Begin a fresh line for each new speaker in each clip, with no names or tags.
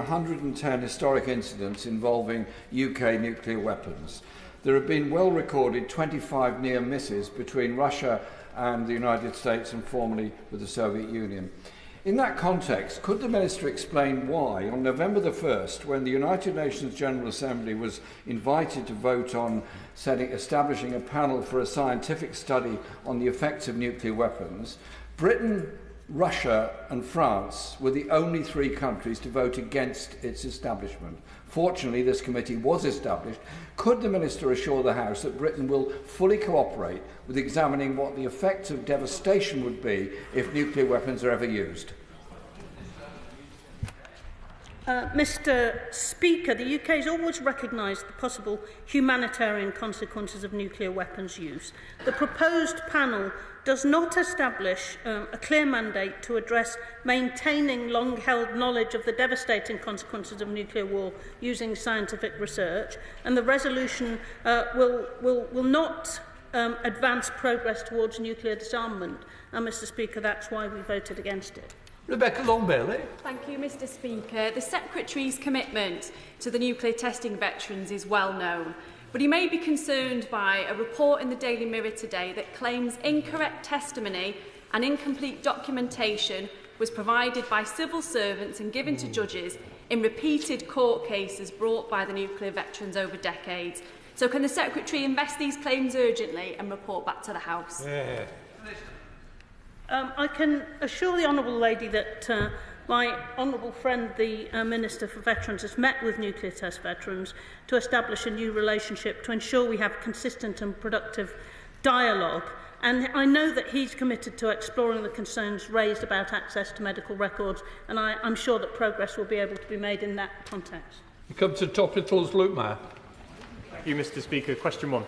110 historic incidents involving UK nuclear weapons. There have been well-recorded 25 near misses between Russia and the United States and formerly with the Soviet Union. In that context, could the Minister explain why, on November the 1st, when the United Nations General Assembly was invited to vote on establishing a panel for a scientific study on the effects of nuclear weapons, Britain, Russia and France were the only three countries to vote against its establishment? Fortunately, this committee was established. Could the Minister assure the House that Britain will fully cooperate with examining what the effects of devastation would be if nuclear weapons are ever used?
Mr. Speaker, the UK has always recognised the possible humanitarian consequences of nuclear weapons use. The proposed panel does not establish a clear mandate to address maintaining long-held knowledge of the devastating consequences of nuclear war using scientific research, and the resolution will not advance progress towards nuclear disarmament. And, Mr. Speaker, that's why we voted against it.
Rebecca Long-Bailey.
Thank you, Mr. Speaker. The Secretary's commitment to the nuclear testing veterans is well known, but he may be concerned by a report in the Daily Mirror today that claims incorrect testimony and incomplete documentation was provided by civil servants and given to judges in repeated court cases brought by the nuclear veterans over decades. So can the Secretary invest these claims urgently and report back to the House?
Yeah.
I can assure the Honourable Lady that my honourable friend, the Minister for Veterans, has met with nuclear test veterans to establish a new relationship to ensure we have consistent and productive dialogue. And I know that he's committed to exploring the concerns raised about access to medical records, and I'm sure that progress will be able to be made in that context.
We come to Topicals, Luke Mayer.
Thank you, Mr. Speaker. Question 1.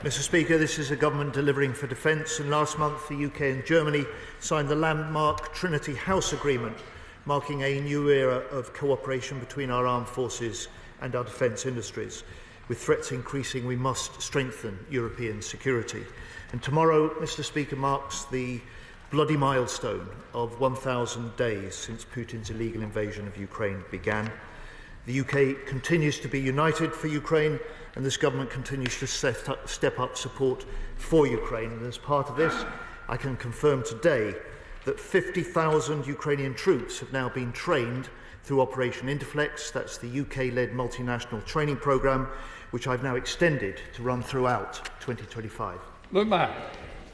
Mr. Speaker, this is a government delivering for defence, and last month the UK and Germany signed the landmark Trinity House Agreement, marking a new era of cooperation between our armed forces and our defence industries. With threats increasing, we must strengthen European security. And tomorrow, Mr. Speaker, marks the bloody milestone of 1,000 days since Putin's illegal invasion of Ukraine began. The UK continues to be united for Ukraine, and this government continues to step up support for Ukraine. And as part of this, I can confirm today that 50,000 Ukrainian troops have now been trained through Operation Interflex. That's the UK-led multinational training programme, which I've now extended to run throughout 2025.
Luke Mayer.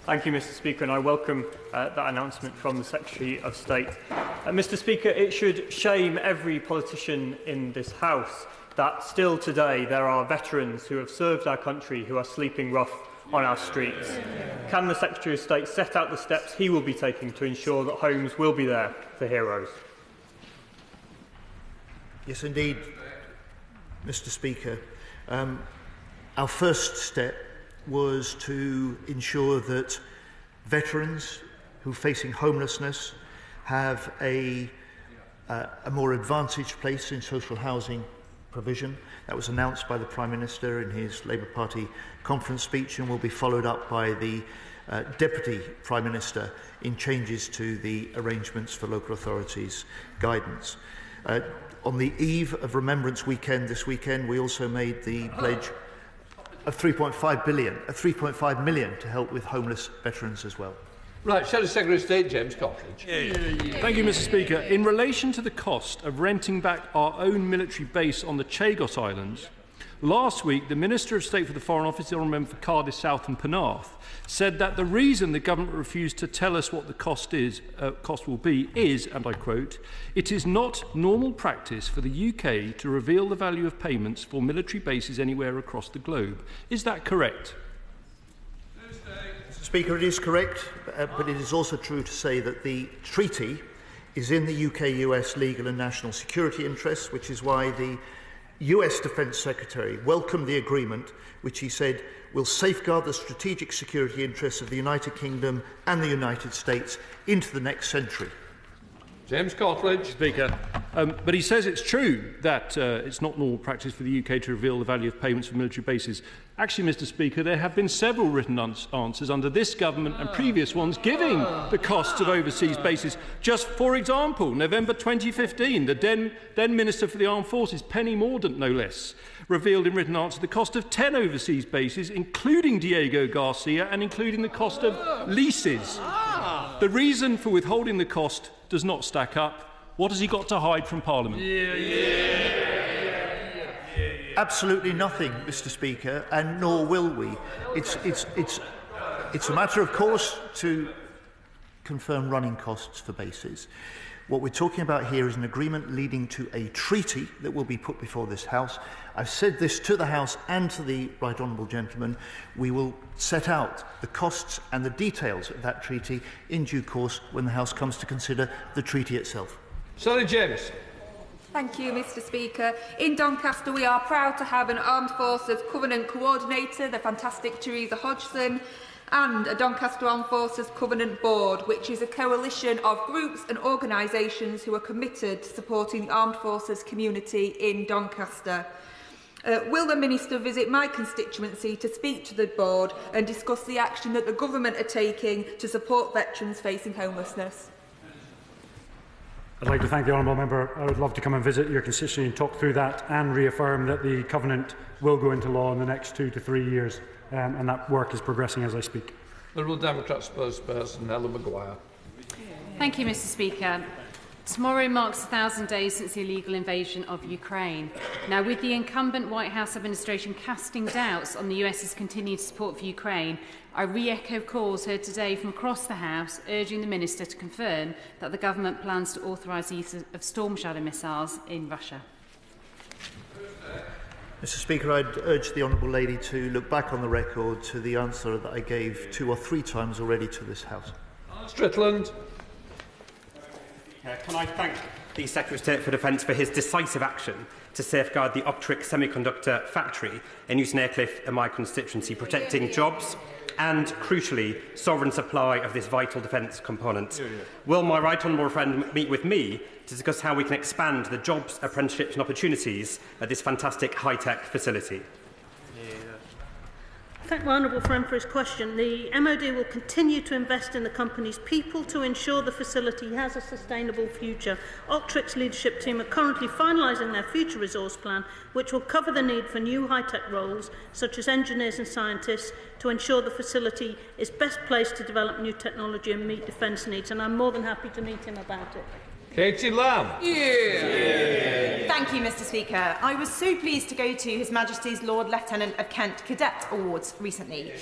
Thank you, Mr. Speaker, and I welcome that announcement from the Secretary of State. Mr. Speaker, it should shame every politician in this House that still today there are veterans who have served our country who are sleeping rough on our streets. Can the Secretary of State set out the steps he will be taking to ensure that homes will be there for heroes?
Yes, indeed, Mr. Speaker. Our first step was to ensure that veterans who are facing homelessness have a more advantaged place in social housing provision. That was announced by the Prime Minister in his Labour Party conference speech and will be followed up by the Deputy Prime Minister in changes to the arrangements for local authorities' guidance. On the eve of Remembrance Weekend this weekend, we also made the pledge of 3.5 million to help with homeless veterans as well.
Right, Shadow Secretary of State James Cottridge.
Thank you, Mr. Speaker. In relation to the cost of renting back our own military base on the Chagos Islands, last week the Minister of State for the Foreign Office, the Honourable Member for Cardiff South and Penarth, said that the reason the government refused to tell us what the cost will be is, and I quote, "It is not normal practice for the UK to reveal the value of payments for military bases anywhere across the globe." Is that correct?
Speaker, it is correct, but it is also true to say that the treaty is in the UK-US legal and national security interests, which is why the US Defence Secretary welcomed the agreement, which he said will safeguard the strategic security interests of the United Kingdom and the United States into the next century.
James Cottridge.
Speaker, But he says it's true that it's not normal practice for the UK to reveal the value of payments for military bases. Actually, Mr. Speaker, there have been several written answers under this government and previous ones giving the costs of overseas bases. Just for example, November 2015, the then Minister for the Armed Forces, Penny Mordaunt, no less, revealed in written answer the cost of 10 overseas bases, including Diego Garcia, and including the cost of leases. The reason for withholding the cost does not stack up. What has he got to hide from Parliament?
Absolutely nothing, Mr. Speaker, and nor will we. It's a matter, of course, to confirm running costs for bases. What we're talking about here is an agreement leading to a treaty that will be put before this House. I've said this to the House and to the right honourable gentleman. We will set out the costs and the details of that treaty in due course when the House comes to consider the treaty itself.
Sally James.
Thank you, Mr. Speaker. In Doncaster, we are proud to have an Armed Forces Covenant Coordinator, the fantastic Teresa Hodgson, and a Doncaster Armed Forces Covenant Board, which is a coalition of groups and organisations who are committed to supporting the armed forces community in Doncaster. Will the Minister visit my constituency to speak to the board and discuss the action that the government are taking to support veterans facing homelessness?
I'd like to thank the honourable member. I would love to come and visit your constituency and talk through that and reaffirm that the Covenant will go into law in the next 2 to 3 years, and that work is progressing as I speak.
Liberal Democrat spokesperson Ella Maguire.
Thank you, Mr. Speaker. Tomorrow marks 1,000 days since the illegal invasion of Ukraine. Now, with the incumbent White House administration casting doubts on the US's continued support for Ukraine, I re-echo calls heard today from across the House urging the Minister to confirm that the government plans to authorise the use of Storm Shadow missiles in Russia.
Mr. Speaker, I'd urge the honourable lady to look back on the record to the answer that I gave 2 or 3 times already to this House.
Strickland.
Can I thank the Secretary of State for Defence for his decisive action to safeguard the Optric semiconductor factory in Newton Aycliffe in my constituency, protecting jobs and, crucially, sovereign supply of this vital defence component. Will my right honourable friend meet with me to discuss how we can expand the jobs, apprenticeships and opportunities at this fantastic high-tech facility?
I thank my honourable friend for his question. The MOD will continue to invest in the company's people to ensure the facility has a sustainable future. Optric's leadership team are currently finalising their future resource plan, which will cover the need for new high-tech roles, such as engineers and scientists, to ensure the facility is best placed to develop new technology and meet defence needs. And I'm more than happy to meet him about it.
Katie Lamb.
Thank you, Mr. Speaker. I was so pleased to go to His Majesty's Lord Lieutenant of Kent Cadet Awards recently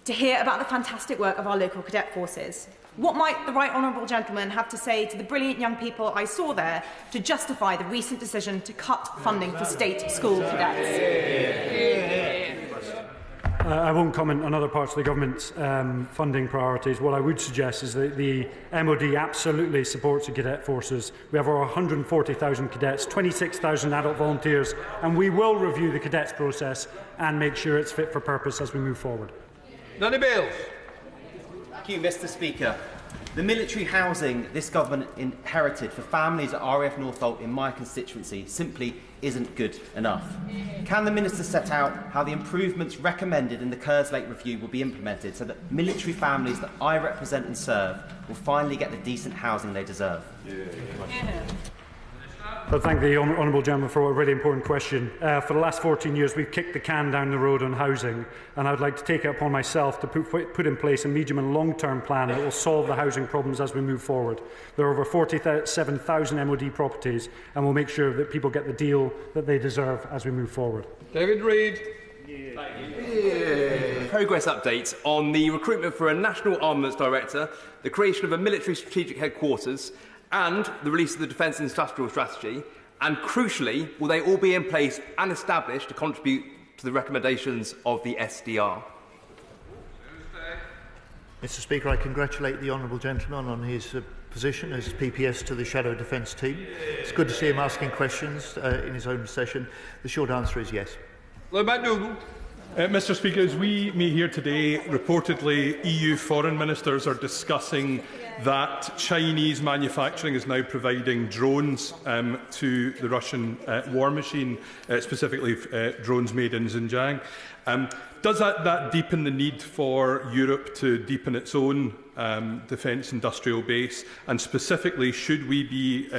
to hear about the fantastic work of our local cadet forces. What might the right honourable gentleman have to say to the brilliant young people I saw there to justify the recent decision to cut funding for state school cadets?
I won't comment on other parts of the government's funding priorities. What I would suggest is that the MOD absolutely supports the cadet forces. We have over 140,000 cadets, 26,000 adult volunteers, and we will review the cadets process and make sure it's fit for purpose as we move forward.
Danny Bales.
Thank you, Mr. Speaker. The military housing this government inherited for families at RAF Northolt in my constituency simply isn't good enough. Can the Minister set out how the improvements recommended in the Kerslake review will be implemented so that military families that I represent and serve will finally get the decent housing they deserve?
Well, thank the honourable gentleman for a really important question. For the last 14 years, we've kicked the can down the road on housing, and I'd like to take it upon myself to put in place a medium and long-term plan that will solve the housing problems as we move forward. There are over 47,000 MOD properties, and we'll make sure that people get the deal that they deserve as we move forward.
David Reid.
Progress update on the recruitment for a National Armaments Director, the creation of a military strategic headquarters, and the release of the Defence Industrial Strategy, and crucially, will they all be in place and established to contribute to the recommendations of the SDR?
Mr. Speaker, I congratulate the honourable gentleman on his position as PPS to the Shadow Defence team. It's good to see him asking questions in his own session. The short answer is yes.
Lord McDougall.
Mr Speaker, as we meet here today, reportedly EU foreign ministers are discussing that Chinese manufacturing is now providing drones to the Russian war machine, specifically drones made in Xinjiang. Does that deepen the need for Europe to deepen its own defence industrial base? And specifically, should we be